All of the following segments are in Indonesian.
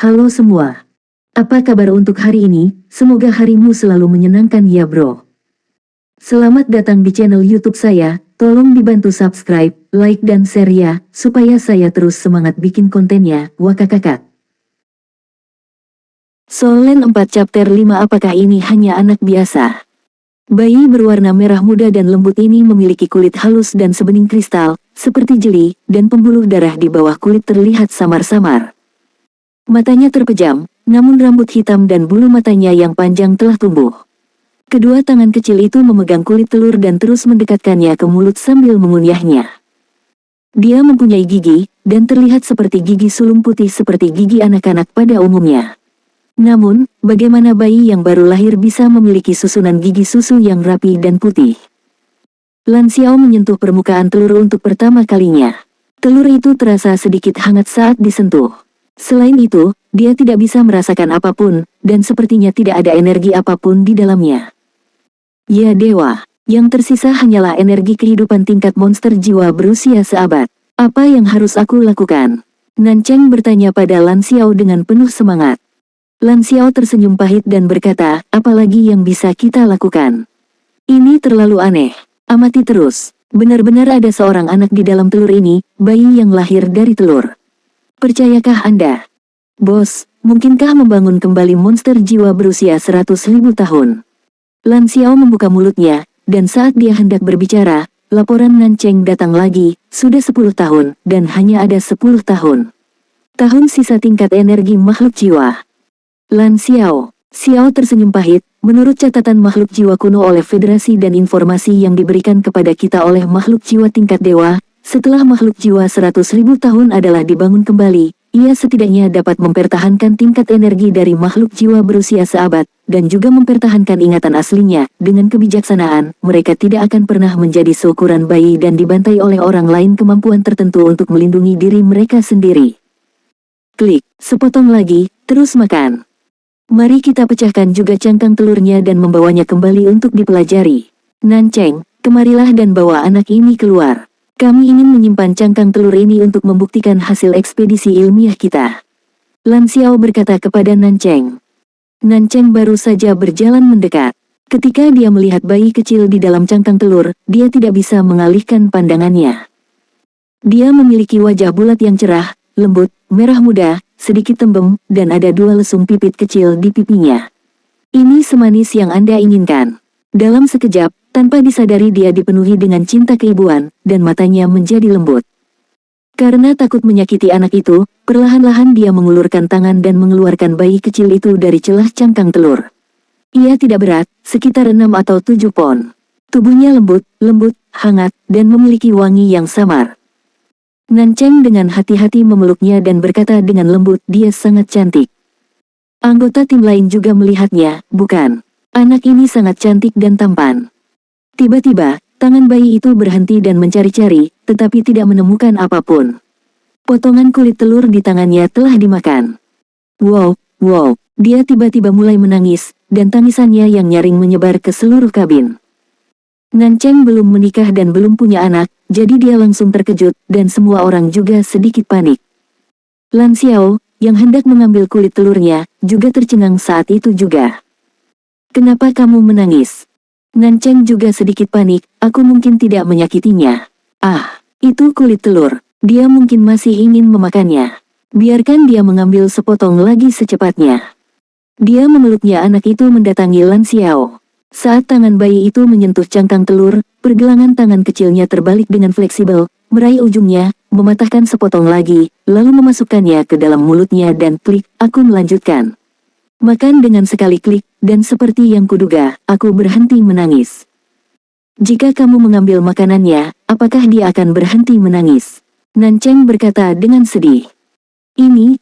Halo semua. Apa kabar untuk hari ini? Semoga harimu selalu menyenangkan ya bro. Selamat datang di channel YouTube saya. Tolong dibantu subscribe, like dan share ya, supaya saya terus semangat bikin kontennya. Wakakakak. Solen 4 chapter 5. Apakah ini hanya anak biasa? Bayi berwarna merah muda dan lembut ini memiliki kulit halus dan sebening kristal, seperti jeli, dan pembuluh darah di bawah kulit terlihat samar-samar. Matanya terpejam, namun rambut hitam dan bulu matanya yang panjang telah tumbuh. Kedua tangan kecil itu memegang kulit telur dan terus mendekatkannya ke mulut sambil mengunyahnya. Dia mempunyai gigi, dan terlihat seperti gigi sulung putih seperti gigi anak-anak pada umumnya. Namun, bagaimana bayi yang baru lahir bisa memiliki susunan gigi susu yang rapi dan putih? Lan Xiao menyentuh permukaan telur untuk pertama kalinya. Telur itu terasa sedikit hangat saat disentuh. Selain itu, dia tidak bisa merasakan apapun, dan sepertinya tidak ada energi apapun di dalamnya. Ya dewa, yang tersisa hanyalah energi kehidupan tingkat monster jiwa berusia seabad. Apa yang harus aku lakukan? Nancheng bertanya pada Lan Xiao dengan penuh semangat. Lan Xiao tersenyum pahit dan berkata, apalagi yang bisa kita lakukan? Ini terlalu aneh. Amati terus. Benar-benar ada seorang anak di dalam telur ini, bayi yang lahir dari telur. Percayakah Anda? Bos, mungkinkah membangun kembali monster jiwa berusia 100.000 tahun? Lan Xiao membuka mulutnya, dan saat dia hendak berbicara, laporan Nancheng datang lagi, sudah 10 tahun, dan hanya ada 10 tahun. Tahun sisa tingkat energi makhluk jiwa. Lan Xiao tersenyum pahit, menurut catatan makhluk jiwa kuno oleh Federasi dan informasi yang diberikan kepada kita oleh makhluk jiwa tingkat dewa, setelah makhluk jiwa 100.000 tahun adalah dibangun kembali, ia setidaknya dapat mempertahankan tingkat energi dari makhluk jiwa berusia seabad, dan juga mempertahankan ingatan aslinya. Dengan kebijaksanaan, mereka tidak akan pernah menjadi seukuran bayi dan dibantai oleh orang lain kemampuan tertentu untuk melindungi diri mereka sendiri. Klik, sepotong lagi, terus makan. Mari kita pecahkan juga cangkang telurnya dan membawanya kembali untuk dipelajari. Nancheng, kemarilah dan bawa anak ini keluar. Kami ingin menyimpan cangkang telur ini untuk membuktikan hasil ekspedisi ilmiah kita. Lan Xiao berkata kepada Nancheng. Nancheng baru saja berjalan mendekat. Ketika dia melihat bayi kecil di dalam cangkang telur, dia tidak bisa mengalihkan pandangannya. Dia memiliki wajah bulat yang cerah, lembut, merah muda, sedikit tembem, dan ada 2 lesung pipit kecil di pipinya. Ini semanis yang Anda inginkan. Dalam sekejap, tanpa disadari dia dipenuhi dengan cinta keibuan, dan matanya menjadi lembut. Karena takut menyakiti anak itu, perlahan-lahan dia mengulurkan tangan dan mengeluarkan bayi kecil itu dari celah cangkang telur. Ia tidak berat, sekitar 6 atau 7 pon. Tubuhnya lembut, hangat, dan memiliki wangi yang samar. Nancheng dengan hati-hati memeluknya dan berkata dengan lembut, dia sangat cantik. Anggota tim lain juga melihatnya, bukan? Anak ini sangat cantik dan tampan. Tiba-tiba, tangan bayi itu berhenti dan mencari-cari, tetapi tidak menemukan apapun. Potongan kulit telur di tangannya telah dimakan. Wow, dia tiba-tiba mulai menangis, dan tangisannya yang nyaring menyebar ke seluruh kabin. Nancheng belum menikah dan belum punya anak, jadi dia langsung terkejut, dan semua orang juga sedikit panik. Lan Xiao, yang hendak mengambil kulit telurnya, juga tercengang saat itu juga. Kenapa kamu menangis? Nancheng juga sedikit panik, aku mungkin tidak menyakitinya. Ah, itu kulit telur, dia mungkin masih ingin memakannya. Biarkan dia mengambil sepotong lagi secepatnya. Dia memeluknya. Anak itu mendatangi Lan Xiao. Saat tangan bayi itu menyentuh cangkang telur, pergelangan tangan kecilnya terbalik dengan fleksibel, meraih ujungnya, mematahkan sepotong lagi, lalu memasukkannya ke dalam mulutnya dan klik, aku melanjutkan. Makan dengan sekali klik, dan seperti yang kuduga, aku berhenti menangis. Jika kamu mengambil makanannya, apakah dia akan berhenti menangis? Nancheng berkata dengan sedih.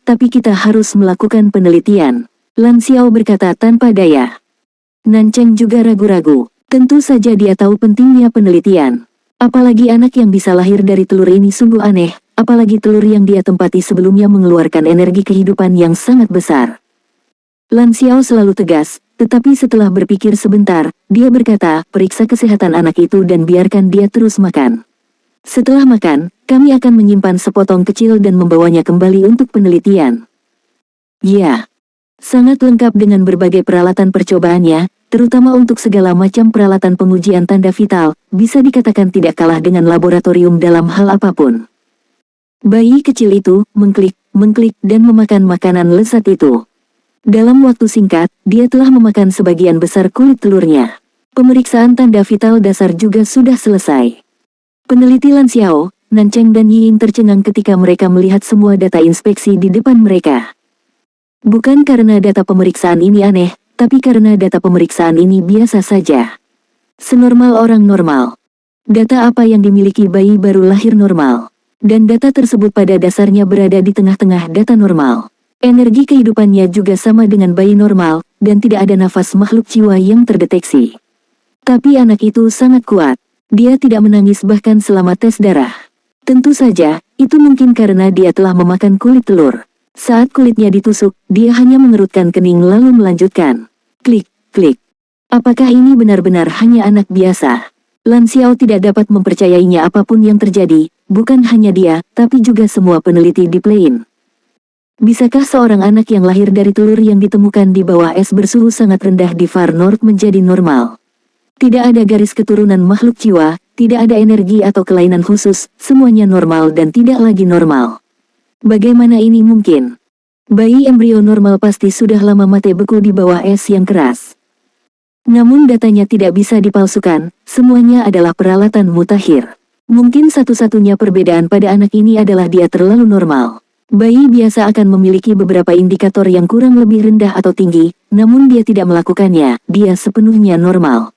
Tapi kita harus melakukan penelitian. Lan Xiao berkata tanpa daya. Nancheng juga ragu-ragu. Tentu saja dia tahu pentingnya penelitian. Apalagi anak yang bisa lahir dari telur ini sungguh aneh, apalagi telur yang dia tempati sebelumnya mengeluarkan energi kehidupan yang sangat besar. Lan Xiao selalu tegas, tetapi setelah berpikir sebentar, dia berkata, periksa kesehatan anak itu dan biarkan dia terus makan. Setelah makan, kami akan menyimpan sepotong kecil dan membawanya kembali untuk penelitian. Ya, sangat lengkap dengan berbagai peralatan percobaannya, terutama untuk segala macam peralatan pengujian tanda vital, bisa dikatakan tidak kalah dengan laboratorium dalam hal apapun. Bayi kecil itu mengklik, dan memakan makanan lezat itu. Dalam waktu singkat, dia telah memakan sebagian besar kulit telurnya. Pemeriksaan tanda vital dasar juga sudah selesai. Peneliti Lan Xiao, Nancheng dan Yiying tercengang ketika mereka melihat semua data inspeksi di depan mereka. Bukan karena data pemeriksaan ini aneh, tapi karena data pemeriksaan ini biasa saja. Senormal orang normal. Data apa yang dimiliki bayi baru lahir normal. Dan data tersebut pada dasarnya berada di tengah-tengah data normal. Energi kehidupannya juga sama dengan bayi normal, dan tidak ada nafas makhluk jiwa yang terdeteksi. Tapi anak itu sangat kuat. Dia tidak menangis bahkan selama tes darah. Tentu saja, itu mungkin karena dia telah memakan kulit telur. Saat kulitnya ditusuk, dia hanya mengerutkan kening lalu melanjutkan. Klik, klik. Apakah ini benar-benar hanya anak biasa? Lan Xiao tidak dapat mempercayainya apapun yang terjadi, bukan hanya dia, tapi juga semua peneliti di Plain. Bisakah seorang anak yang lahir dari telur yang ditemukan di bawah es bersuhu sangat rendah di Far North menjadi normal? Tidak ada garis keturunan makhluk jiwa, tidak ada energi atau kelainan khusus, semuanya normal dan tidak lagi normal. Bagaimana ini mungkin? Bayi embrio normal pasti sudah lama mati beku di bawah es yang keras. Namun datanya tidak bisa dipalsukan, semuanya adalah peralatan mutakhir. Mungkin satu-satunya perbedaan pada anak ini adalah dia terlalu normal. Bayi biasa akan memiliki beberapa indikator yang kurang lebih rendah atau tinggi, namun dia tidak melakukannya, dia sepenuhnya normal.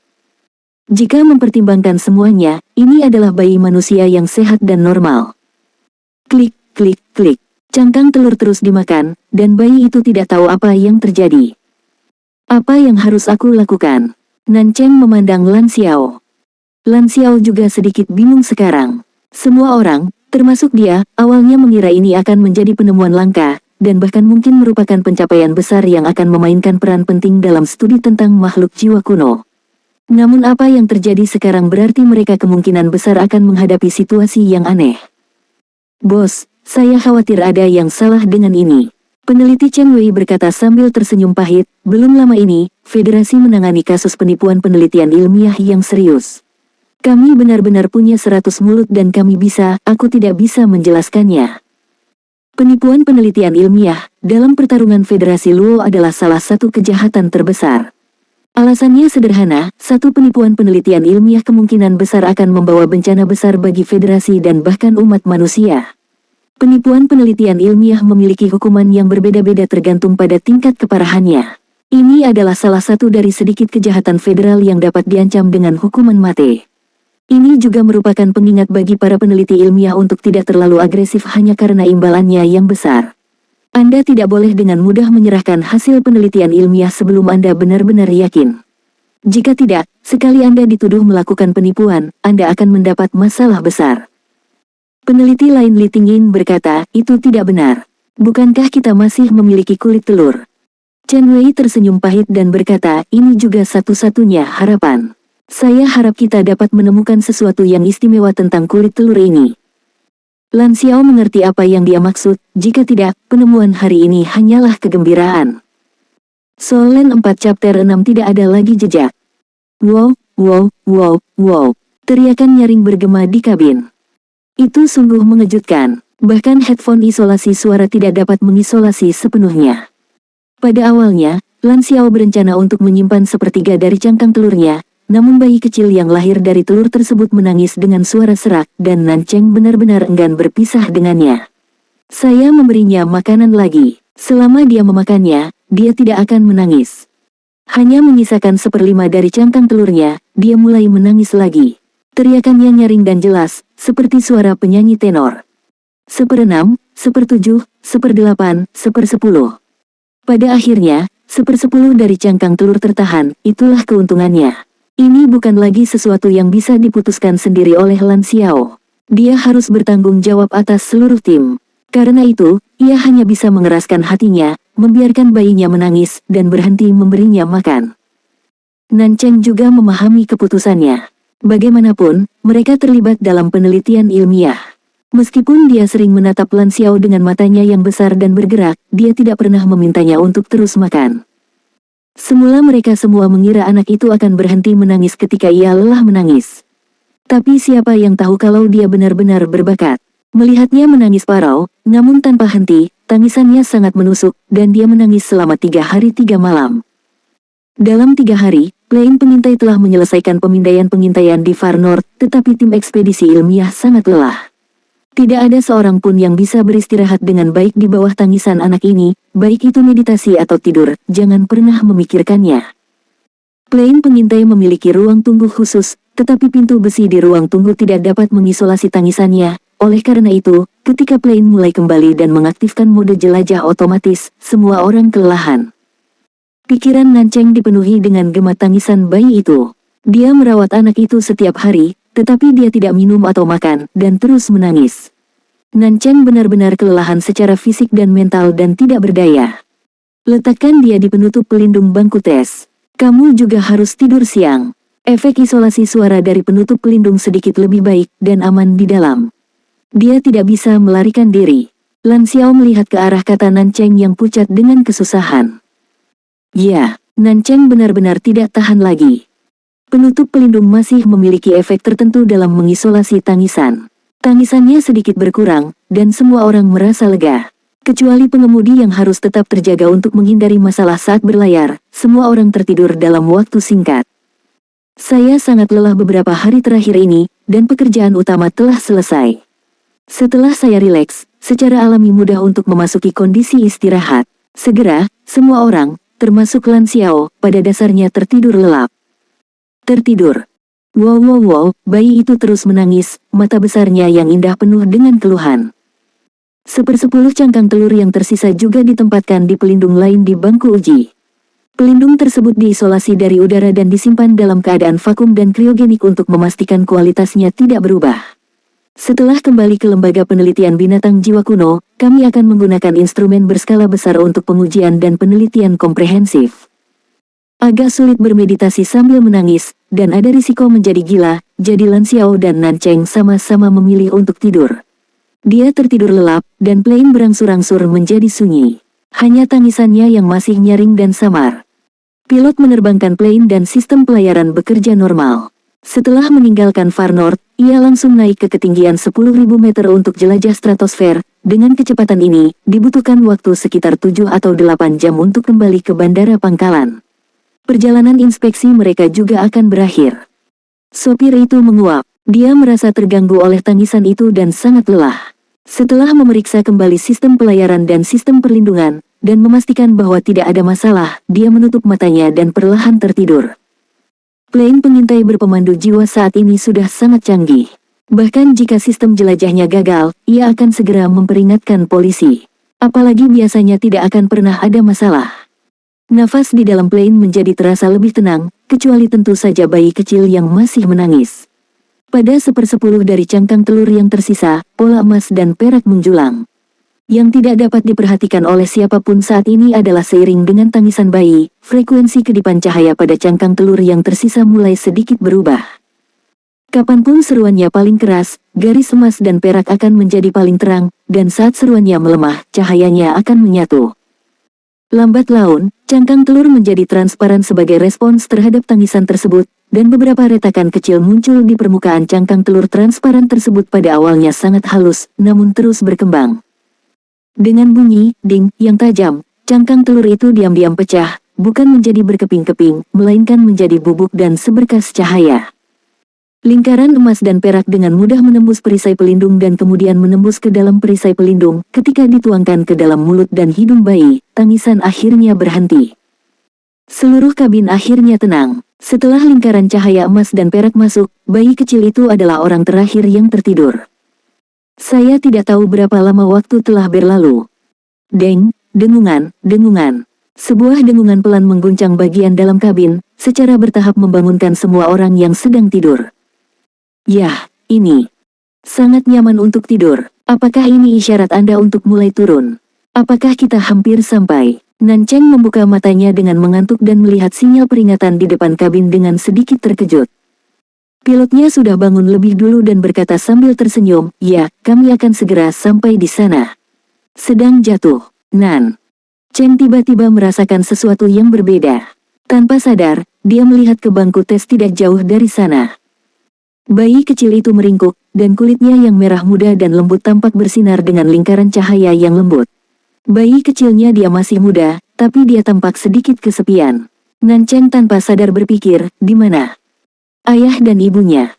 Jika mempertimbangkan semuanya, ini adalah bayi manusia yang sehat dan normal. Klik, klik, klik. Cangkang telur terus dimakan, dan bayi itu tidak tahu apa yang terjadi. Apa yang harus aku lakukan? Nancheng memandang Lan Xiao. Lan Xiao juga sedikit bingung sekarang. Semua orang, termasuk dia, awalnya mengira ini akan menjadi penemuan langka, dan bahkan mungkin merupakan pencapaian besar yang akan memainkan peran penting dalam studi tentang makhluk jiwa kuno. Namun apa yang terjadi sekarang berarti mereka kemungkinan besar akan menghadapi situasi yang aneh. Bos, saya khawatir ada yang salah dengan ini. Peneliti Chen Wei berkata sambil tersenyum pahit, belum lama ini, Federasi menangani kasus penipuan penelitian ilmiah yang serius. Kami benar-benar punya 100 mulut dan aku tidak bisa menjelaskannya. Penipuan penelitian ilmiah, dalam pertarungan Federasi Luo adalah salah satu kejahatan terbesar. Alasannya sederhana, satu penipuan penelitian ilmiah kemungkinan besar akan membawa bencana besar bagi Federasi dan bahkan umat manusia. Penipuan penelitian ilmiah memiliki hukuman yang berbeda-beda tergantung pada tingkat keparahannya. Ini adalah salah satu dari sedikit kejahatan federal yang dapat diancam dengan hukuman mati. Ini juga merupakan pengingat bagi para peneliti ilmiah untuk tidak terlalu agresif hanya karena imbalannya yang besar. Anda tidak boleh dengan mudah menyerahkan hasil penelitian ilmiah sebelum Anda benar-benar yakin. Jika tidak, sekali Anda dituduh melakukan penipuan, Anda akan mendapat masalah besar. Peneliti lain Li Tingyin berkata, itu tidak benar. Bukankah kita masih memiliki kulit telur? Chen Wei tersenyum pahit dan berkata, ini juga satu-satunya harapan. Saya harap kita dapat menemukan sesuatu yang istimewa tentang kulit telur ini. Lan Xiao mengerti apa yang dia maksud, jika tidak, penemuan hari ini hanyalah kegembiraan. Solen 4 chapter 6 tidak ada lagi jejak. Wow, wow, wow, wow. Teriakan nyaring bergema di kabin. Itu sungguh mengejutkan, bahkan headphone isolasi suara tidak dapat mengisolasi sepenuhnya. Pada awalnya, Lan Xiao berencana untuk menyimpan sepertiga dari cangkang telurnya, namun bayi kecil yang lahir dari telur tersebut menangis dengan suara serak, dan Nancheng benar-benar enggan berpisah dengannya. Saya memberinya makanan lagi. Selama dia memakannya, dia tidak akan menangis. Hanya menyisakan 1/5 dari cangkang telurnya, dia mulai menangis lagi. Teriakannya nyaring dan jelas, seperti suara penyanyi tenor. 1/6, 1/7, 1/8, 1/10. Pada akhirnya, 1/10 dari cangkang telur tertahan, itulah keuntungannya. Ini bukan lagi sesuatu yang bisa diputuskan sendiri oleh Lan Xiao. Dia harus bertanggung jawab atas seluruh tim. Karena itu, ia hanya bisa mengeraskan hatinya, membiarkan bayinya menangis, dan berhenti memberinya makan. Nancheng juga memahami keputusannya. Bagaimanapun, mereka terlibat dalam penelitian ilmiah. Meskipun dia sering menatap Lan Xiao dengan matanya yang besar dan bergerak, dia tidak pernah memintanya untuk terus makan. Semula mereka semua mengira anak itu akan berhenti menangis ketika ia lelah menangis. Tapi siapa yang tahu kalau dia benar-benar berbakat. Melihatnya menangis parau, namun tanpa henti, tangisannya sangat menusuk, dan dia menangis selama 3 hari 3 malam. Dalam 3 hari, Plain pengintai telah menyelesaikan pemindaian pengintaian di Far North, tetapi tim ekspedisi ilmiah sangat lelah. Tidak ada seorang pun yang bisa beristirahat dengan baik di bawah tangisan anak ini, baik itu meditasi atau tidur, jangan pernah memikirkannya. Plain pengintai memiliki ruang tunggu khusus, tetapi pintu besi di ruang tunggu tidak dapat mengisolasi tangisannya. Oleh karena itu, ketika Plain mulai kembali dan mengaktifkan mode jelajah otomatis, semua orang kelelahan. Pikiran Nancheng dipenuhi dengan gema tangisan bayi itu. Dia merawat anak itu setiap hari, tetapi dia tidak minum atau makan, dan terus menangis. Nancheng benar-benar kelelahan secara fisik dan mental dan tidak berdaya. Letakkan dia di penutup pelindung bangku tes. Kamu juga harus tidur siang. Efek isolasi suara dari penutup pelindung sedikit lebih baik dan aman di dalam. Dia tidak bisa melarikan diri. Lan Xiao melihat ke arah kata Nancheng yang pucat dengan kesusahan. Ya, Nancheng benar-benar tidak tahan lagi. Penutup pelindung masih memiliki efek tertentu dalam mengisolasi tangisan. Tangisannya sedikit berkurang, dan semua orang merasa lega. Kecuali pengemudi yang harus tetap terjaga untuk menghindari masalah saat berlayar, semua orang tertidur dalam waktu singkat. Saya sangat lelah beberapa hari terakhir ini, dan pekerjaan utama telah selesai. Setelah saya rileks, secara alami mudah untuk memasuki kondisi istirahat. Segera, semua orang, termasuk Lan Xiao, pada dasarnya tertidur lelap. Tertidur. Wow, bayi itu terus menangis, mata besarnya yang indah penuh dengan keluhan. 1/10 cangkang telur yang tersisa juga ditempatkan di pelindung lain di bangku uji. Pelindung tersebut diisolasi dari udara dan disimpan dalam keadaan vakum dan kriogenik untuk memastikan kualitasnya tidak berubah. Setelah kembali ke Lembaga Penelitian Binatang Jiwa Kuno, kami akan menggunakan instrumen berskala besar untuk pengujian dan penelitian komprehensif. Agak sulit bermeditasi sambil menangis, dan ada risiko menjadi gila, jadi Lan Xiao dan Nancheng sama-sama memilih untuk tidur. Dia tertidur lelap, dan Plain berangsur-angsur menjadi sunyi. Hanya tangisannya yang masih nyaring dan samar. Pilot menerbangkan Plain dan sistem pelayaran bekerja normal. Setelah meninggalkan Far North, ia langsung naik ke ketinggian 10.000 meter untuk jelajah stratosfer. Dengan kecepatan ini, dibutuhkan waktu sekitar 7 atau 8 jam untuk kembali ke bandara pangkalan. Perjalanan inspeksi mereka juga akan berakhir. Sopir itu menguap. Dia merasa terganggu oleh tangisan itu dan sangat lelah. Setelah memeriksa kembali sistem pelayaran dan sistem perlindungan, dan memastikan bahwa tidak ada masalah, dia menutup matanya dan perlahan tertidur. Plain pengintai berpemandu jiwa saat ini sudah sangat canggih. Bahkan jika sistem jelajahnya gagal, ia akan segera memperingatkan polisi. Apalagi biasanya tidak akan pernah ada masalah. Nafas di dalam Plain menjadi terasa lebih tenang, kecuali tentu saja bayi kecil yang masih menangis. Pada 1/10 dari cangkang telur yang tersisa, pola emas dan perak menjulang. Yang tidak dapat diperhatikan oleh siapapun saat ini adalah seiring dengan tangisan bayi, frekuensi kedipan cahaya pada cangkang telur yang tersisa mulai sedikit berubah. Kapanpun seruannya paling keras, garis emas dan perak akan menjadi paling terang, dan saat seruannya melemah, cahayanya akan menyatu. Lambat laun, cangkang telur menjadi transparan sebagai respons terhadap tangisan tersebut, dan beberapa retakan kecil muncul di permukaan cangkang telur transparan tersebut pada awalnya sangat halus, namun terus berkembang. Dengan bunyi, ding, yang tajam, cangkang telur itu diam-diam pecah, bukan menjadi berkeping-keping, melainkan menjadi bubuk dan seberkas cahaya. Lingkaran emas dan perak dengan mudah menembus perisai pelindung dan kemudian menembus ke dalam perisai pelindung. Ketika dituangkan ke dalam mulut dan hidung bayi, tangisan akhirnya berhenti. Seluruh kabin akhirnya tenang. Setelah lingkaran cahaya emas dan perak masuk, bayi kecil itu adalah orang terakhir yang tertidur. Saya tidak tahu berapa lama waktu telah berlalu. Deng, dengungan. Sebuah dengungan pelan mengguncang bagian dalam kabin, secara bertahap membangunkan semua orang yang sedang tidur. Yah, ini sangat nyaman untuk tidur. Apakah ini isyarat Anda untuk mulai turun? Apakah kita hampir sampai? Nancheng membuka matanya dengan mengantuk dan melihat sinyal peringatan di depan kabin dengan sedikit terkejut. Pilotnya sudah bangun lebih dulu dan berkata sambil tersenyum, "Ya, kami akan segera sampai di sana." Sedang jatuh, Nan Cheng tiba-tiba merasakan sesuatu yang berbeda. Tanpa sadar, dia melihat ke bangku tes tidak jauh dari sana. Bayi kecil itu meringkuk, dan kulitnya yang merah muda dan lembut tampak bersinar dengan lingkaran cahaya yang lembut. Bayi kecilnya dia masih muda, tapi dia tampak sedikit kesepian. Nan Cheng tanpa sadar berpikir, di mana ayah dan ibunya?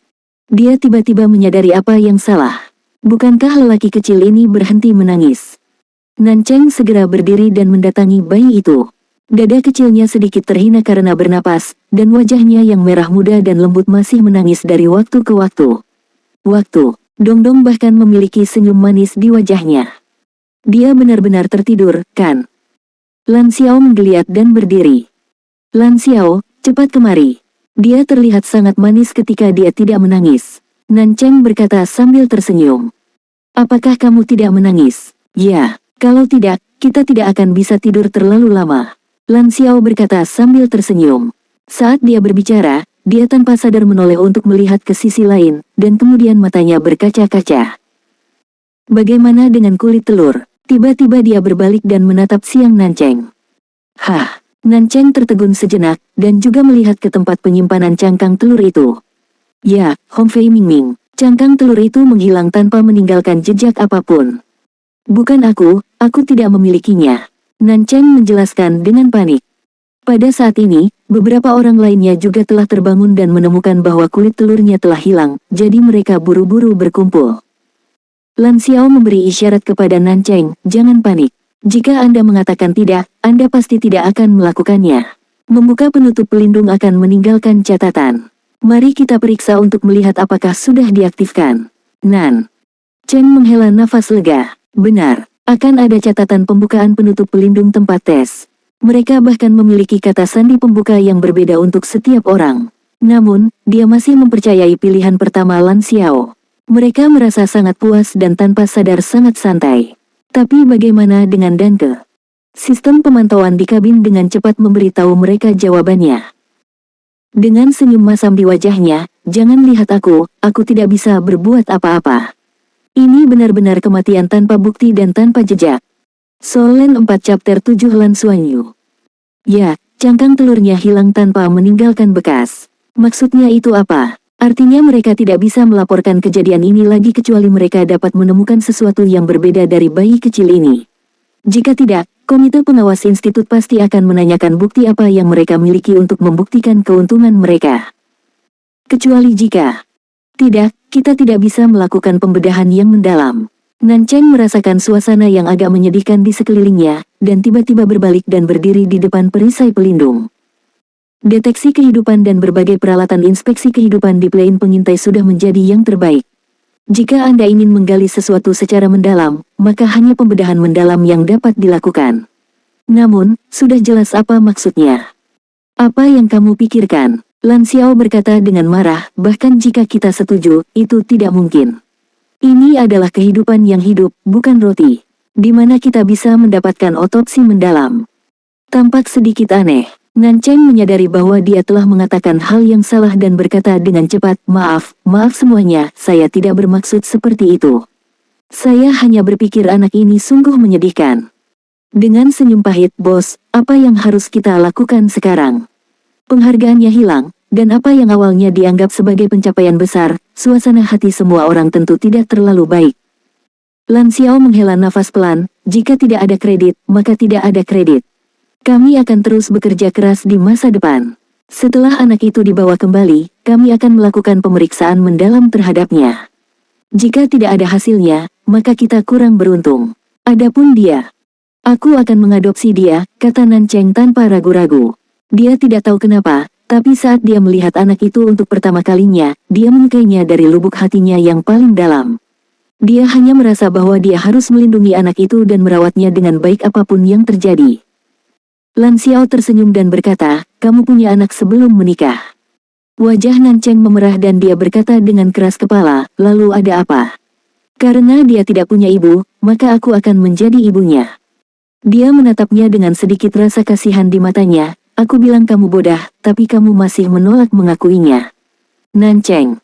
Dia tiba-tiba menyadari apa yang salah. Bukankah lelaki kecil ini berhenti menangis? Nan Cheng segera berdiri dan mendatangi bayi itu. Dada kecilnya sedikit terhina karena bernapas, dan wajahnya yang merah muda dan lembut masih menangis dari waktu ke waktu. Dongdong bahkan memiliki senyum manis di wajahnya. Dia benar-benar tertidur, kan? Lan Xiao menggeliat dan berdiri. "Lan Xiao, cepat kemari." Dia terlihat sangat manis ketika dia tidak menangis. Nan Cheng berkata sambil tersenyum. "Apakah kamu tidak menangis?" "Ya, kalau tidak, kita tidak akan bisa tidur terlalu lama." Lan Xiao berkata sambil tersenyum. Saat dia berbicara, dia tanpa sadar menoleh untuk melihat ke sisi lain, dan kemudian matanya berkaca-kaca. "Bagaimana dengan kulit telur?" Tiba-tiba dia berbalik dan menatap siang Nan Cheng. "Hah?" Nan Cheng tertegun sejenak, dan juga melihat ke tempat penyimpanan cangkang telur itu. "Ya, Hong Fei Mingming, cangkang telur itu menghilang tanpa meninggalkan jejak apapun." "Bukan aku tidak memilikinya," Nan Cheng menjelaskan dengan panik. Pada saat ini, beberapa orang lainnya juga telah terbangun dan menemukan bahwa kulit telurnya telah hilang, jadi mereka buru-buru berkumpul. Lan Xiao memberi isyarat kepada Nan Cheng, "Jangan panik. Jika Anda mengatakan tidak, Anda pasti tidak akan melakukannya. Membuka penutup pelindung akan meninggalkan catatan. Mari kita periksa untuk melihat apakah sudah diaktifkan." Nan Cheng menghela nafas lega. Benar, akan ada catatan pembukaan penutup pelindung tempat tes. Mereka bahkan memiliki kata sandi pembuka yang berbeda untuk setiap orang. Namun, dia masih mempercayai pilihan pertama Lan Xiao. Mereka merasa sangat puas dan tanpa sadar sangat santai. Tapi bagaimana dengan Danke? Sistem pemantauan di kabin dengan cepat memberitahu mereka jawabannya. Dengan senyum masam di wajahnya, "Jangan lihat aku tidak bisa berbuat apa-apa. Ini benar-benar kematian tanpa bukti dan tanpa jejak." Solen 4 chapter 7 Lan Xuanyu. "Ya, cangkang telurnya hilang tanpa meninggalkan bekas. Maksudnya itu apa? Artinya mereka tidak bisa melaporkan kejadian ini lagi kecuali mereka dapat menemukan sesuatu yang berbeda dari bayi kecil ini. Jika tidak, komite pengawas institut pasti akan menanyakan bukti apa yang mereka miliki untuk membuktikan keuntungan mereka. Kecuali jika tidak, kita tidak bisa melakukan pembedahan yang mendalam." Nan Cheng merasakan suasana yang agak menyedihkan di sekelilingnya, dan tiba-tiba berbalik dan berdiri di depan perisai pelindung. Deteksi kehidupan dan berbagai peralatan inspeksi kehidupan di plane pengintai sudah menjadi yang terbaik. Jika Anda ingin menggali sesuatu secara mendalam, maka hanya pembedahan mendalam yang dapat dilakukan. Namun, sudah jelas apa maksudnya. "Apa yang kamu pikirkan?" Lan Xiao berkata dengan marah, "Bahkan jika kita setuju, itu tidak mungkin. Ini adalah kehidupan yang hidup, bukan roti. Di mana kita bisa mendapatkan otopsi mendalam?" Tampak sedikit aneh. Nan Cheng menyadari bahwa dia telah mengatakan hal yang salah dan berkata dengan cepat, maaf semuanya, saya tidak bermaksud seperti itu. Saya hanya berpikir anak ini sungguh menyedihkan." Dengan senyum pahit, "Bos, apa yang harus kita lakukan sekarang?" Penghargaannya hilang, dan apa yang awalnya dianggap sebagai pencapaian besar, suasana hati semua orang tentu tidak terlalu baik. Lan Xiao menghela nafas pelan, "Jika tidak ada kredit, maka tidak ada kredit. Kami akan terus bekerja keras di masa depan. Setelah anak itu dibawa kembali, kami akan melakukan pemeriksaan mendalam terhadapnya. Jika tidak ada hasilnya, maka kita kurang beruntung. Adapun dia, aku akan mengadopsi dia," kata Nan Cheng tanpa ragu-ragu. Dia tidak tahu kenapa, tapi saat dia melihat anak itu untuk pertama kalinya, dia menyukainya dari lubuk hatinya yang paling dalam. Dia hanya merasa bahwa dia harus melindungi anak itu dan merawatnya dengan baik apapun yang terjadi. Lan Xiao tersenyum dan berkata, "Kamu punya anak sebelum menikah." Wajah Nan Cheng memerah dan dia berkata dengan keras kepala, "Lalu ada apa?" "Karena dia tidak punya ibu, maka aku akan menjadi ibunya." Dia menatapnya dengan sedikit rasa kasihan di matanya, "Aku bilang kamu bodoh, tapi kamu masih menolak mengakuinya." Nan Cheng.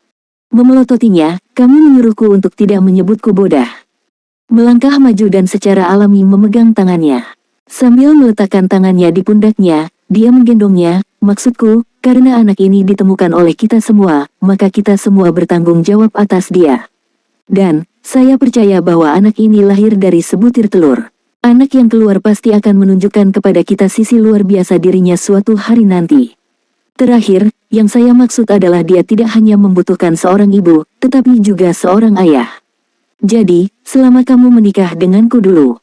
Memelototinya, kamu menyuruhku untuk tidak menyebutku bodah. Melangkah maju dan secara alami memegang tangannya. Sambil meletakkan tangannya di pundaknya, dia menggendongnya. Maksudku, karena anak ini ditemukan oleh kita semua, maka kita semua bertanggung jawab atas dia. Dan, saya percaya bahwa anak ini lahir dari sebutir telur. Anak yang keluar pasti akan menunjukkan kepada kita sisi luar biasa dirinya suatu hari nanti. Terakhir, yang saya maksud adalah dia tidak hanya membutuhkan seorang ibu, tetapi juga seorang ayah. Jadi, selama kamu menikah denganku dulu,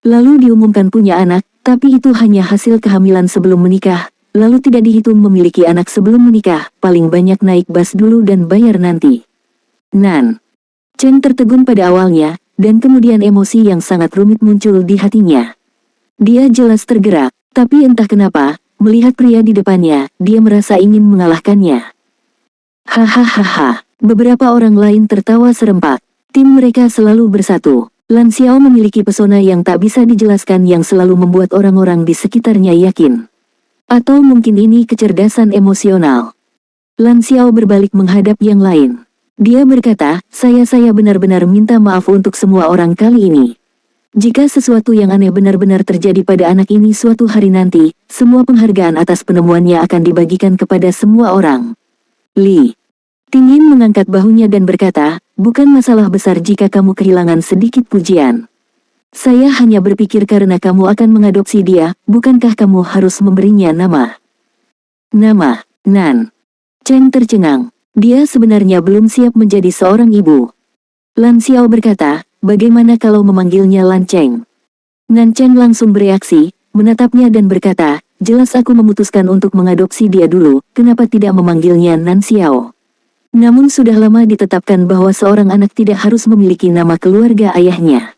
lalu diumumkan punya anak, tapi itu hanya hasil kehamilan sebelum menikah, lalu tidak dihitung memiliki anak sebelum menikah, paling banyak naik bas dulu dan bayar nanti. Nan Cheng tertegun pada awalnya, dan kemudian emosi yang sangat rumit muncul di hatinya. Dia jelas tergerak, tapi entah kenapa, melihat pria di depannya, dia merasa ingin mengalahkannya. Hahaha, beberapa orang lain tertawa serempak. Tim mereka selalu bersatu. Lan Xiao memiliki pesona yang tak bisa dijelaskan yang selalu membuat orang-orang di sekitarnya yakin. Atau mungkin ini kecerdasan emosional. Lan Xiao berbalik menghadap yang lain. Dia berkata, saya benar-benar minta maaf untuk semua orang kali ini. Jika sesuatu yang aneh benar-benar terjadi pada anak ini suatu hari nanti, semua penghargaan atas penemuannya akan dibagikan kepada semua orang. Li Tingin mengangkat bahunya dan berkata, bukan masalah besar jika kamu kehilangan sedikit pujian. Saya hanya berpikir karena kamu akan mengadopsi dia, bukankah kamu harus memberinya nama? Nama, Nan Cheng tercengang. Dia sebenarnya belum siap menjadi seorang ibu. Lan Xiao berkata, bagaimana kalau memanggilnya Lan Cheng? Nan Cheng langsung bereaksi, menatapnya dan berkata, jelas aku memutuskan untuk mengadopsi dia dulu, kenapa tidak memanggilnya Nan Xiao? Namun sudah lama ditetapkan bahwa seorang anak tidak harus memiliki nama keluarga ayahnya.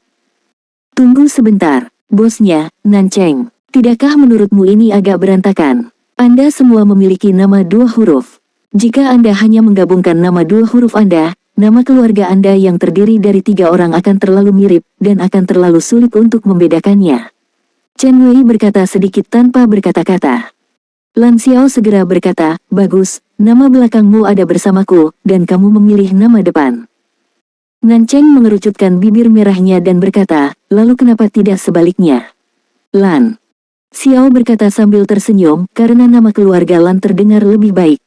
Tunggu sebentar, bosnya, Nan Cheng. Tidakkah menurutmu ini agak berantakan? Anda semua memiliki nama dua huruf. Jika Anda hanya menggabungkan nama dua huruf Anda, nama keluarga Anda yang terdiri dari 3 orang akan terlalu mirip, dan akan terlalu sulit untuk membedakannya. Chen Wei berkata sedikit tanpa berkata-kata. Lan Xiao segera berkata, bagus, nama belakangmu ada bersamaku, dan kamu memilih nama depan. Nan Cheng mengerucutkan bibir merahnya dan berkata, lalu kenapa tidak sebaliknya? Lan Xiao berkata sambil tersenyum, karena nama keluarga Lan terdengar lebih baik.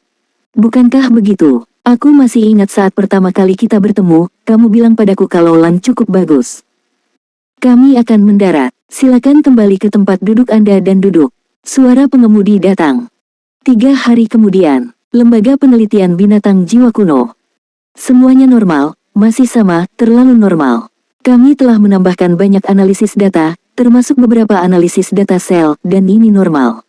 Bukankah begitu? Aku masih ingat saat pertama kali kita bertemu, kamu bilang padaku kalau Lan cukup bagus. Kami akan mendarat, silakan kembali ke tempat duduk Anda dan duduk. Suara pengemudi datang. 3 hari kemudian, Lembaga Penelitian Binatang Jiwa Kuno. Semuanya normal, masih sama, terlalu normal. Kami telah menambahkan banyak analisis data, termasuk beberapa analisis data sel, dan ini normal.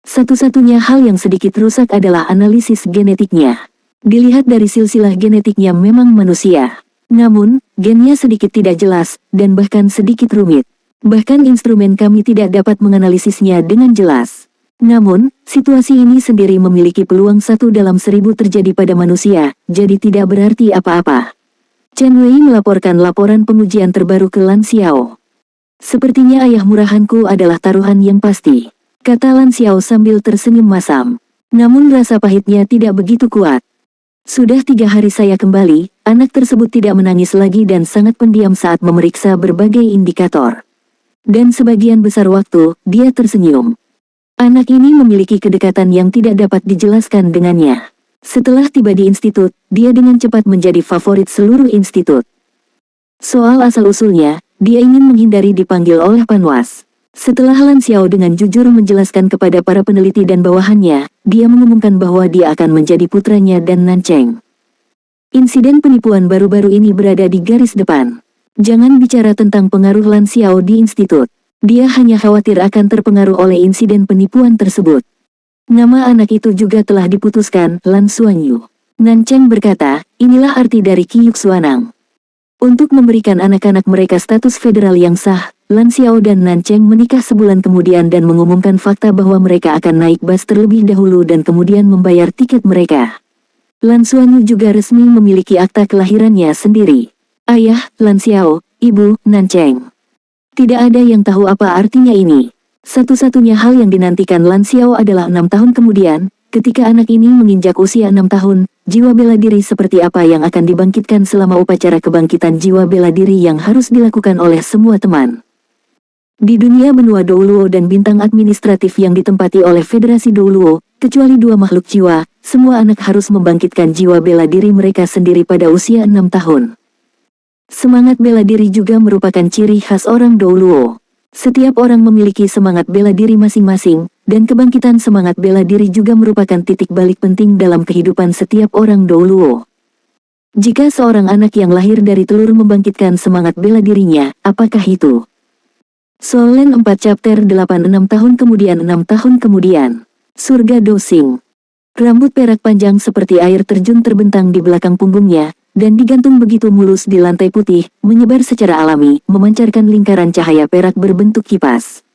Satu-satunya hal yang sedikit rusak adalah analisis genetiknya. Dilihat dari silsilah genetiknya memang manusia. Namun, gennya sedikit tidak jelas, dan bahkan sedikit rumit. Bahkan instrumen kami tidak dapat menganalisisnya dengan jelas. Namun, situasi ini sendiri memiliki peluang 1 dalam 1000 terjadi pada manusia, jadi tidak berarti apa-apa. Chen Wei melaporkan laporan pengujian terbaru ke Lan Xiao. Sepertinya ayah murahanku adalah taruhan yang pasti, kata Lan Xiao sambil tersenyum masam. Namun rasa pahitnya tidak begitu kuat. Sudah 3 hari saya kembali, anak tersebut tidak menangis lagi dan sangat pendiam saat memeriksa berbagai indikator. Dan sebagian besar waktu, dia tersenyum. Anak ini memiliki kedekatan yang tidak dapat dijelaskan dengannya. Setelah tiba di institut, dia dengan cepat menjadi favorit seluruh institut. Soal asal-usulnya, dia ingin menghindari dipanggil oleh Panwas. Setelah Lan Xiao dengan jujur menjelaskan kepada para peneliti dan bawahannya, dia mengumumkan bahwa dia akan menjadi putranya dan Nan Cheng. Insiden penipuan baru-baru ini berada di garis depan. Jangan bicara tentang pengaruh Lan Xiao di institut. Dia hanya khawatir akan terpengaruh oleh insiden penipuan tersebut. Nama anak itu juga telah diputuskan, Lan Xuanyu. Nan Cheng berkata, inilah arti dari Qiyuk Xuanang. Untuk memberikan anak-anak mereka status federal yang sah, Lan Xiao dan Nan Cheng menikah sebulan kemudian dan mengumumkan fakta bahwa mereka akan naik bus terlebih dahulu dan kemudian membayar tiket mereka. Lan Xuanyu juga resmi memiliki akta kelahirannya sendiri. Ayah, Lan Xiao, Ibu, Nan Cheng. Tidak ada yang tahu apa artinya ini. Satu-satunya hal yang dinantikan Lan Xiao adalah 6 tahun kemudian, ketika anak ini menginjak usia 6 tahun, jiwa bela diri seperti apa yang akan dibangkitkan selama upacara kebangkitan jiwa bela diri yang harus dilakukan oleh semua teman. Di dunia benua Douluo dan bintang administratif yang ditempati oleh Federasi Douluo, kecuali dua makhluk jiwa, semua anak harus membangkitkan jiwa bela diri mereka sendiri pada usia 6 tahun. Semangat bela diri juga merupakan ciri khas orang Douluo. Setiap orang memiliki semangat bela diri masing-masing, dan kebangkitan semangat bela diri juga merupakan titik balik penting dalam kehidupan setiap orang Douluo. Jika seorang anak yang lahir dari telur membangkitkan semangat bela dirinya, apakah itu? Solen 4 chapter 8 6 tahun kemudian 6 tahun kemudian. Surga Dosing. Rambut perak panjang seperti air terjun terbentang di belakang punggungnya, dan digantung begitu mulus di lantai putih, menyebar secara alami, memancarkan lingkaran cahaya perak berbentuk kipas.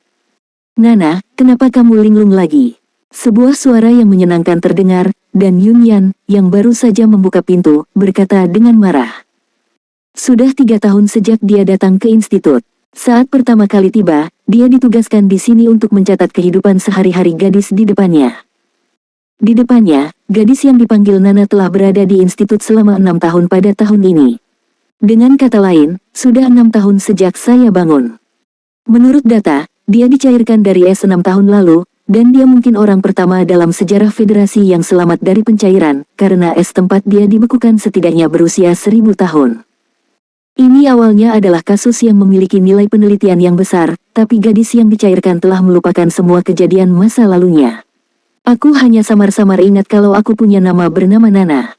Nana, kenapa kamu linglung lagi? Sebuah suara yang menyenangkan terdengar, dan Yunyan, yang baru saja membuka pintu, berkata dengan marah. Sudah 3 tahun sejak dia datang ke institut. Saat pertama kali tiba, dia ditugaskan di sini untuk mencatat kehidupan sehari-hari gadis di depannya. Di depannya, gadis yang dipanggil Nana telah berada di institut selama 6 tahun pada tahun ini. Dengan kata lain, sudah 6 tahun sejak saya bangun. Menurut data, dia dicairkan dari S6 tahun lalu, dan dia mungkin orang pertama dalam sejarah federasi yang selamat dari pencairan, karena S tempat dia dibekukan setidaknya berusia 1000 tahun. Ini awalnya adalah kasus yang memiliki nilai penelitian yang besar, tapi gadis yang dicairkan telah melupakan semua kejadian masa lalunya. Aku hanya samar-samar ingat kalau aku punya nama bernama Nana.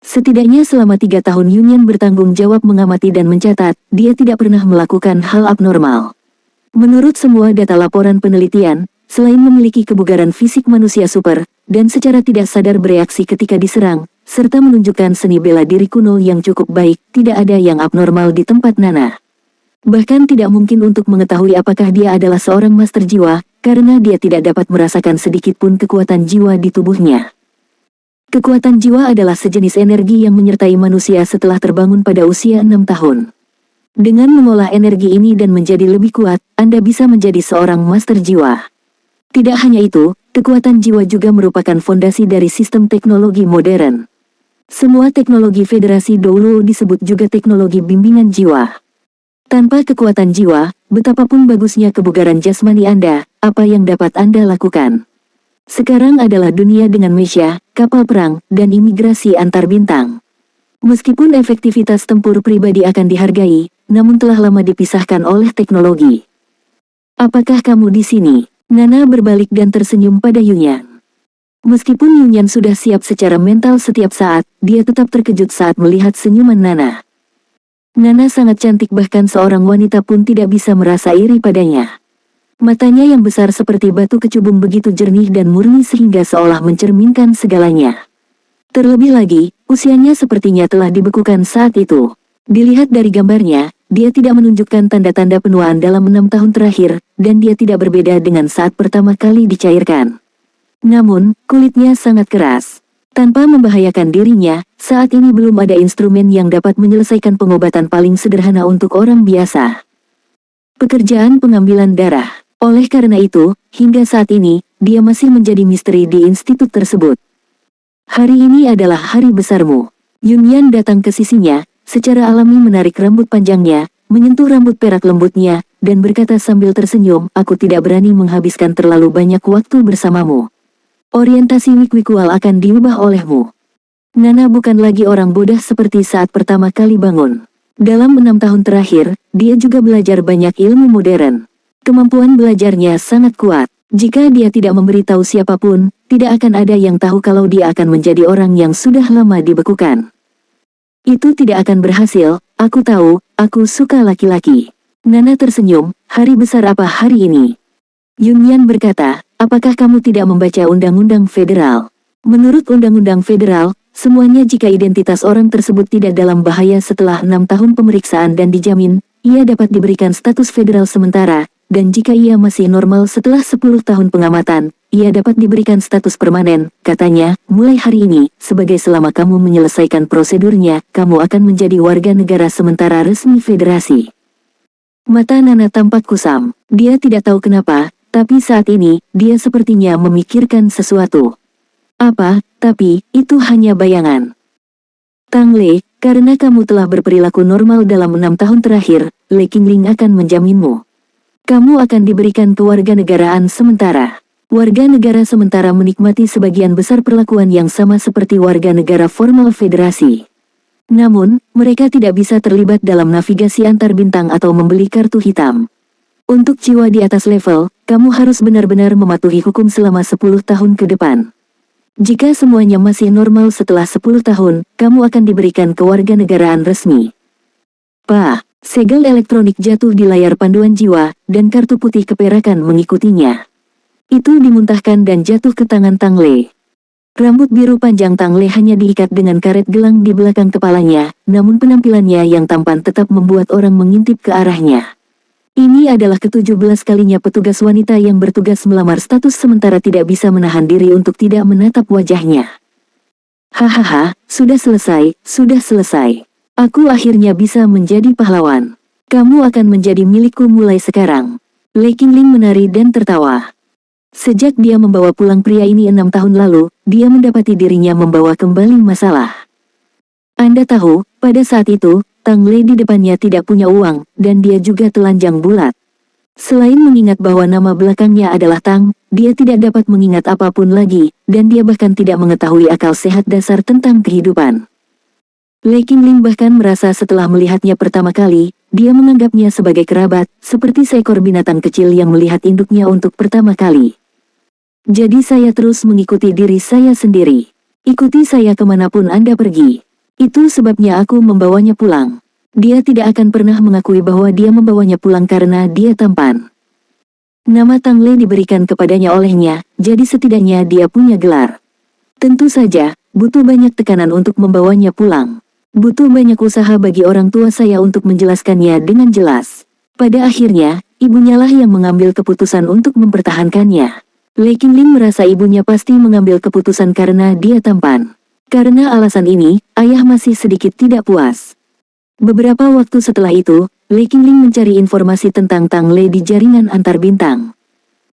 Setidaknya selama 3 tahun Yunyan bertanggung jawab mengamati dan mencatat, dia tidak pernah melakukan hal abnormal. Menurut semua data laporan penelitian, selain memiliki kebugaran fisik manusia super, dan secara tidak sadar bereaksi ketika diserang, serta menunjukkan seni bela diri kuno yang cukup baik, tidak ada yang abnormal di tempat Nana. Bahkan tidak mungkin untuk mengetahui apakah dia adalah seorang master jiwa, karena dia tidak dapat merasakan sedikit pun kekuatan jiwa di tubuhnya. Kekuatan jiwa adalah sejenis energi yang menyertai manusia setelah terbangun pada usia 6 tahun. Dengan mengolah energi ini dan menjadi lebih kuat, Anda bisa menjadi seorang master jiwa. Tidak hanya itu, kekuatan jiwa juga merupakan fondasi dari sistem teknologi modern. Semua teknologi Federasi Douluo disebut juga teknologi bimbingan jiwa. Tanpa kekuatan jiwa, betapapun bagusnya kebugaran jasmani Anda, apa yang dapat Anda lakukan? Sekarang adalah dunia dengan mecha, kapal perang, dan imigrasi antar bintang. Meskipun efektivitas tempur pribadi akan dihargai, namun telah lama dipisahkan oleh teknologi. Apakah kamu di sini? Nana berbalik dan tersenyum pada Yunyan. Meskipun Yunyan sudah siap secara mental setiap saat, dia tetap terkejut saat melihat senyuman Nana. Nana sangat cantik bahkan seorang wanita pun tidak bisa merasa iri padanya. Matanya yang besar seperti batu kecubung begitu jernih dan murni sehingga seolah mencerminkan segalanya. Terlebih lagi, usianya sepertinya telah dibekukan saat itu. Dilihat dari gambarnya, dia tidak menunjukkan tanda-tanda penuaan dalam 6 tahun terakhir, dan dia tidak berbeda dengan saat pertama kali dicairkan. Namun, kulitnya sangat keras. Tanpa membahayakan dirinya, saat ini belum ada instrumen yang dapat menyelesaikan pengobatan paling sederhana untuk orang biasa. Pekerjaan pengambilan darah. Oleh karena itu, hingga saat ini, dia masih menjadi misteri di institut tersebut. Hari ini adalah hari besarmu. Yunyan datang ke sisinya, secara alami menarik rambut panjangnya, menyentuh rambut perak lembutnya, dan berkata sambil tersenyum, aku tidak berani menghabiskan terlalu banyak waktu bersamamu. Orientasi wik-wikual akan diubah olehmu. Nana bukan lagi orang bodoh seperti saat pertama kali bangun. Dalam 6 tahun terakhir, dia juga belajar banyak ilmu modern. Kemampuan belajarnya sangat kuat. Jika dia tidak memberitahu siapapun, tidak akan ada yang tahu kalau dia akan menjadi orang yang sudah lama dibekukan. Itu tidak akan berhasil, aku tahu, aku suka laki-laki. Nana tersenyum, hari besar apa hari ini? Yunyan berkata, apakah kamu tidak membaca Undang-Undang Federal? Menurut Undang-Undang Federal, semuanya jika identitas orang tersebut tidak dalam bahaya setelah 6 tahun pemeriksaan dan dijamin, ia dapat diberikan status federal sementara, dan jika ia masih normal setelah 10 tahun pengamatan, ia dapat diberikan status permanen, katanya, mulai hari ini, sebagai selama kamu menyelesaikan prosedurnya, kamu akan menjadi warga negara sementara resmi federasi. Mata Nana tampak kusam, dia tidak tahu kenapa, tapi saat ini, dia sepertinya memikirkan sesuatu. Apa, tapi, itu hanya bayangan. Tang Le, karena kamu telah berperilaku normal dalam 6 tahun terakhir, Le Qingling akan menjaminmu. Kamu akan diberikan kewarganegaraan sementara. Warga negara sementara menikmati sebagian besar perlakuan yang sama seperti warga negara formal federasi. Namun, mereka tidak bisa terlibat dalam navigasi antar bintang atau membeli kartu hitam. Untuk jiwa di atas level, kamu harus benar-benar mematuhi hukum selama 10 tahun ke depan. Jika semuanya masih normal setelah 10 tahun, kamu akan diberikan kewarganegaraan resmi. Segel elektronik jatuh di layar panduan jiwa, dan kartu putih keperakan mengikutinya. Itu dimuntahkan dan jatuh ke tangan Tang Le. Rambut biru panjang Tang Le hanya diikat dengan karet gelang di belakang kepalanya, namun penampilannya yang tampan tetap membuat orang mengintip ke arahnya. Ini adalah ke-17 kalinya petugas wanita yang bertugas melamar status sementara tidak bisa menahan diri untuk tidak menatap wajahnya. Hahaha, sudah selesai, sudah selesai. Aku akhirnya bisa menjadi pahlawan. Kamu akan menjadi milikku mulai sekarang. Le Qingling menari dan tertawa. Sejak dia membawa pulang pria ini 6 tahun lalu, dia mendapati dirinya membawa kembali masalah. Anda tahu, pada saat itu, Tang Le di depannya tidak punya uang, dan dia juga telanjang bulat. Selain mengingat bahwa nama belakangnya adalah Tang, dia tidak dapat mengingat apapun lagi, dan dia bahkan tidak mengetahui akal sehat dasar tentang kehidupan. Le Qingling bahkan merasa setelah melihatnya pertama kali, dia menganggapnya sebagai kerabat, seperti seekor binatang kecil yang melihat induknya untuk pertama kali. Jadi saya terus mengikuti diri saya sendiri. Ikuti saya kemanapun Anda pergi. Itu sebabnya aku membawanya pulang. Dia tidak akan pernah mengakui bahwa dia membawanya pulang karena dia tampan. Nama Tang Le diberikan kepadanya olehnya, jadi setidaknya dia punya gelar. Tentu saja, butuh banyak tekanan untuk membawanya pulang. Butuh banyak usaha bagi orang tua saya untuk menjelaskannya dengan jelas. Pada akhirnya, ibunya lah yang mengambil keputusan untuk mempertahankannya. Le Qingling merasa ibunya pasti mengambil keputusan karena dia tampan. Karena alasan ini, ayah masih sedikit tidak puas. Beberapa waktu setelah itu, Le Qingling mencari informasi tentang Tang Le di jaringan antar bintang.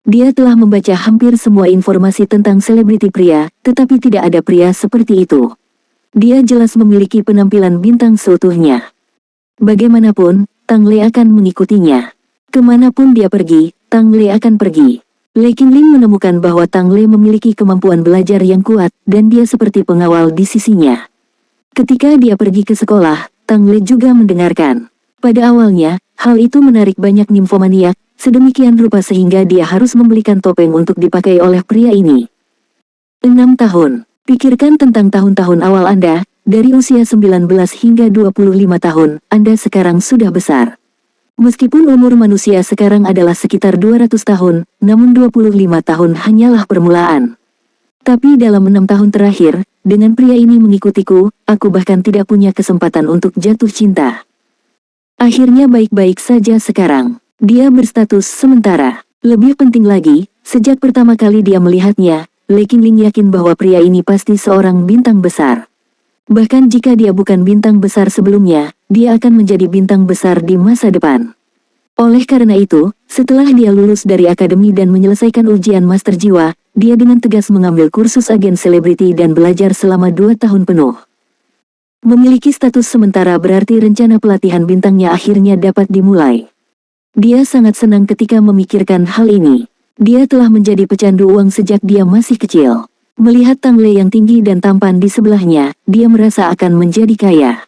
Dia telah membaca hampir semua informasi tentang selebriti pria, tetapi tidak ada pria seperti itu. Dia jelas memiliki penampilan bintang seutuhnya. Bagaimanapun, Tang Le akan mengikutinya. Kemanapun dia pergi, Tang Le akan pergi. Le Qingling menemukan bahwa Tang Le memiliki kemampuan belajar yang kuat, dan dia seperti pengawal di sisinya. Ketika dia pergi ke sekolah, Tang Le juga mendengarkan. Pada awalnya, hal itu menarik banyak nimfomaniak, sedemikian rupa sehingga dia harus membelikan topeng untuk dipakai oleh pria ini. 6 tahun. Pikirkan tentang tahun-tahun awal Anda, dari usia 19 hingga 25 tahun, Anda sekarang sudah besar. Meskipun umur manusia sekarang adalah sekitar 200 tahun, namun 25 tahun hanyalah permulaan. Tapi dalam 6 tahun terakhir, dengan pria ini mengikutiku, aku bahkan tidak punya kesempatan untuk jatuh cinta. Akhirnya baik-baik saja sekarang. Dia berstatus sementara. Lebih penting lagi, sejak pertama kali dia melihatnya, Le Qingling yakin bahwa pria ini pasti seorang bintang besar. Bahkan jika dia bukan bintang besar sebelumnya, dia akan menjadi bintang besar di masa depan. Oleh karena itu, setelah dia lulus dari akademi dan menyelesaikan ujian master jiwa, dia dengan tegas mengambil kursus agen selebriti dan belajar selama 2 tahun penuh. Memiliki status sementara berarti rencana pelatihan bintangnya akhirnya dapat dimulai. Dia sangat senang ketika memikirkan hal ini. Dia telah menjadi pecandu uang sejak dia masih kecil. Melihat Tang Le yang tinggi dan tampan di sebelahnya, dia merasa akan menjadi kaya.